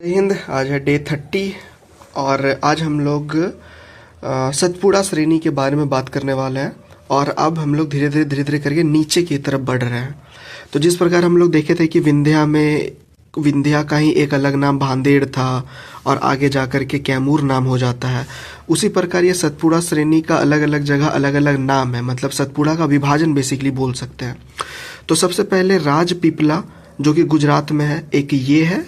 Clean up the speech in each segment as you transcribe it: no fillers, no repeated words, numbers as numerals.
जय हिंद। आज है डे 30 और आज हम लोग सतपुड़ा श्रेणी के बारे में बात करने वाले हैं। और अब हम लोग धीरे धीरे करके नीचे की तरफ बढ़ रहे हैं। तो जिस प्रकार हम लोग देखे थे कि विंध्या का ही एक अलग नाम भांदेड़ था और आगे जाकर के कैमूर नाम हो जाता है, उसी प्रकार ये सतपुड़ा श्रेणी का अलग अलग जगह अलग अलग नाम है। मतलब सतपुड़ा का विभाजन बेसिकली बोल सकते हैं। तो सबसे पहले राजपीपला जो कि गुजरात में है, एक ये है,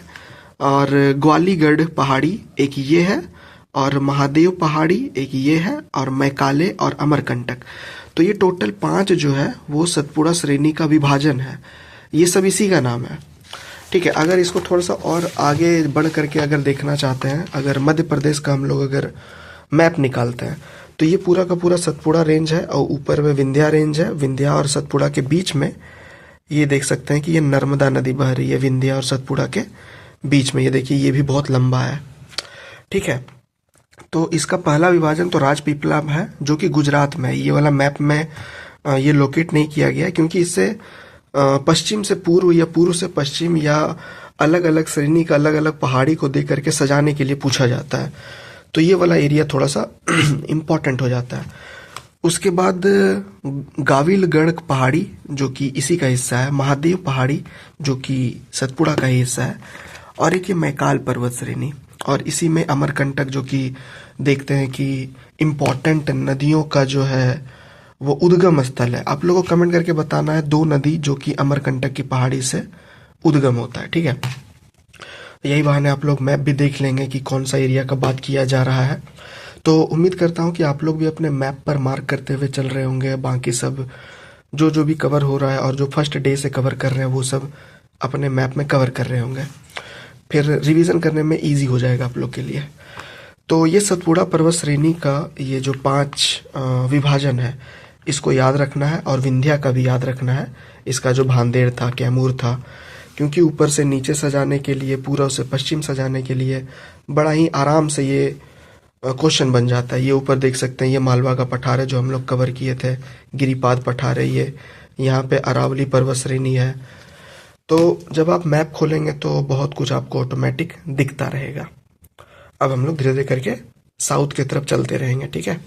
और ग्वालीगढ़ पहाड़ी एक ये है, और महादेव पहाड़ी एक ये है, और मैकाले और अमरकंटक। तो ये टोटल 5 जो है वो सतपुड़ा श्रेणी का विभाजन है। ये सब इसी का नाम है। ठीक है, अगर इसको थोड़ा सा और आगे बढ़ करके अगर देखना चाहते हैं, अगर मध्य प्रदेश का हम लोग अगर मैप निकालते हैं तो ये पूरा का पूरा सतपुड़ा रेंज है और ऊपर में विंध्या रेंज है। विंध्या और सतपुड़ा के बीच में ये देख सकते हैं कि ये नर्मदा नदी बह रही है विंध्या और सतपुड़ा के बीच में। ये देखिए, ये भी बहुत लंबा है। ठीक है, तो इसका पहला विभाजन तो राजपीपला है जो कि गुजरात में है। ये वाला मैप में ये लोकेट नहीं किया गया क्योंकि इससे पश्चिम से पूर्व या पूर्व से पश्चिम या अलग अलग श्रेणी का अलग अलग पहाड़ी को देख करके सजाने के लिए पूछा जाता है। तो ये वाला एरिया थोड़ा सा इम्पोर्टेंट हो जाता है। उसके बाद गाविलगढ़ पहाड़ी जो कि इसी का हिस्सा है, महादेव पहाड़ी जो कि सतपुड़ा का ही हिस्सा है, और एक ये मैकाल पर्वत श्रेणी, और इसी में अमरकंटक जो कि देखते हैं कि इम्पोर्टेंट नदियों का जो है वो उद्गम स्थल है। आप लोगों को कमेंट करके बताना है 2 नदी जो कि अमरकंटक की पहाड़ी से उद्गम होता है। ठीक है, यही बहाने आप लोग मैप भी देख लेंगे कि कौन सा एरिया का बात किया जा रहा है। तो उम्मीद करता हूँ कि आप लोग भी अपने मैप पर मार्क करते हुए चल रहे होंगे। बाकी सब जो भी कवर हो रहा है और जो फर्स्ट डे से कवर कर रहे हैं वो सब अपने मैप में कवर कर रहे होंगे। फिर रिवीजन करने में इजी हो जाएगा आप लोग के लिए। तो ये सतपुड़ा पर्वत श्रेणी का ये जो 5 विभाजन है इसको याद रखना है, और विंध्या का भी याद रखना है। इसका जो भांदेड़ था, कैमूर था, क्योंकि ऊपर से नीचे सजाने के लिए, पूर्व से पश्चिम सजाने के लिए बड़ा ही आराम से ये क्वेश्चन बन जाता है। ये ऊपर देख सकते हैं, ये मालवा का पठार है जो हम लोग कवर किए थे, गिरिपाद पठार है ये, यहाँ पे अरावली पर्वत श्रेणी है। तो जब आप मैप खोलेंगे तो बहुत कुछ आपको ऑटोमेटिक दिखता रहेगा। अब हम लोग धीरे धीरे करके साउथ की तरफ चलते रहेंगे। ठीक है।